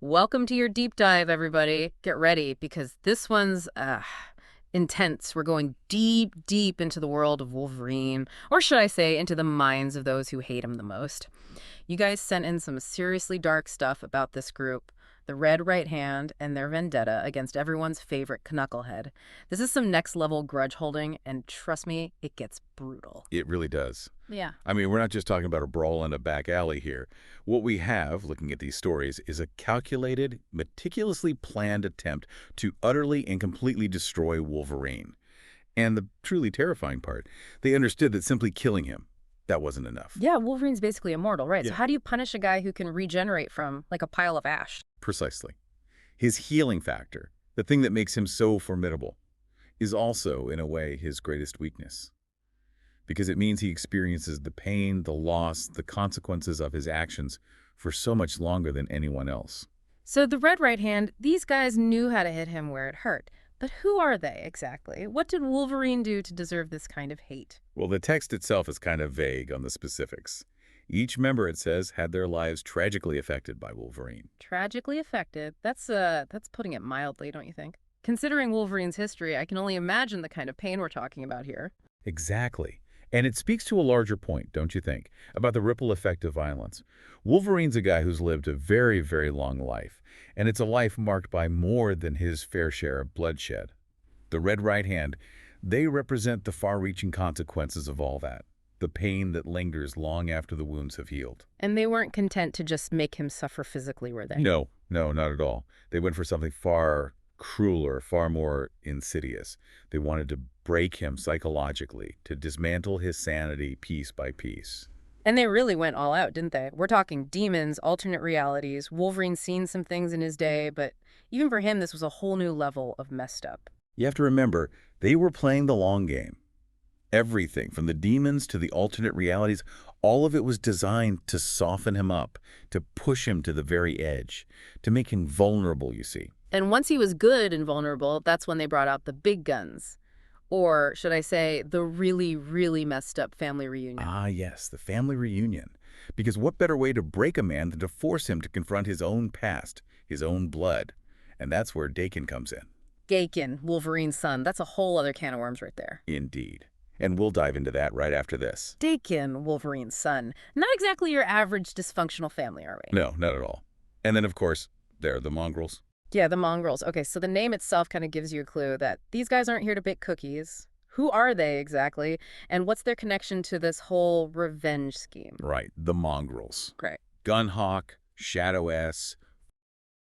Welcome to your deep dive, everybody. Get ready because this one's intense. We're going deep, deep into the world of Wolverine, or should I say, into the minds of those who hate him the most. You guys sent in some seriously dark stuff about this group, the Red Right Hand, and their vendetta against everyone's favorite knucklehead. This is some next level grudge holding, and trust me, it gets brutal. It really does. Yeah. I mean, we're not just talking about a brawl in a back alley here. What we have, looking at these stories, is a calculated, meticulously planned attempt to utterly and completely destroy Wolverine. And the truly terrifying part, they understood that simply killing him, that wasn't enough. Yeah, Wolverine's basically immortal, right? So Yeah. how do you punish a guy who can regenerate from, like, a pile of ash? Precisely. His healing factor, the thing that makes him so formidable, is also, in a way, his greatest weakness. Because it means he experiences the pain, the loss, the consequences of his actions for so much longer than anyone else. So the Red Right Hand, these guys knew how to hit him where it hurt. But who are they exactly? What did Wolverine do to deserve this kind of hate? Well, the text itself is kind of vague on the specifics. Each member, it says, had their lives tragically affected by Wolverine. Tragically affected. That's putting it mildly, don't you think? Considering Wolverine's history, I can only imagine the kind of pain we're talking about here. Exactly. And it speaks to a larger point, don't you think, about the ripple effect of violence. Wolverine's a guy who's lived a very, very long life, and it's a life marked by more than his fair share of bloodshed. The Red Right Hand, they represent the far-reaching consequences of all that, the pain that lingers long after the wounds have healed. And they weren't content to just make him suffer physically, were they? No, no, not at all. They went for something far crueler, far more insidious. They wanted to break him psychologically, to dismantle his sanity piece by piece. And they really went all out, didn't they? We're talking demons, alternate realities. Wolverine's seen some things in his day, but even for him, this was a whole new level of messed up. You have to remember, they were playing the long game. Everything, from the demons to the alternate realities, all of it was designed to soften him up, to push him to the very edge, to make him vulnerable, you see. And once he was good and vulnerable, that's when they brought out the big guns. Or should I say, the really, really messed up family reunion. Ah, yes, the family reunion. Because what better way to break a man than to force him to confront his own past, his own blood? And that's where Dakin comes in. Gaken, Wolverine's son, that's a whole other can of worms right there. Indeed. And we'll dive into that right after this. Dakin, Wolverine's son. Not exactly your average dysfunctional family, are we? No, not at all. And then, of course, there are the mongrels. Yeah, the mongrels. Okay, so the name itself kind of gives you a clue that these guys aren't here to bake cookies. Who are they exactly? And what's their connection to this whole revenge scheme? Right, the mongrels. Great. Gunhawk, Shadow S,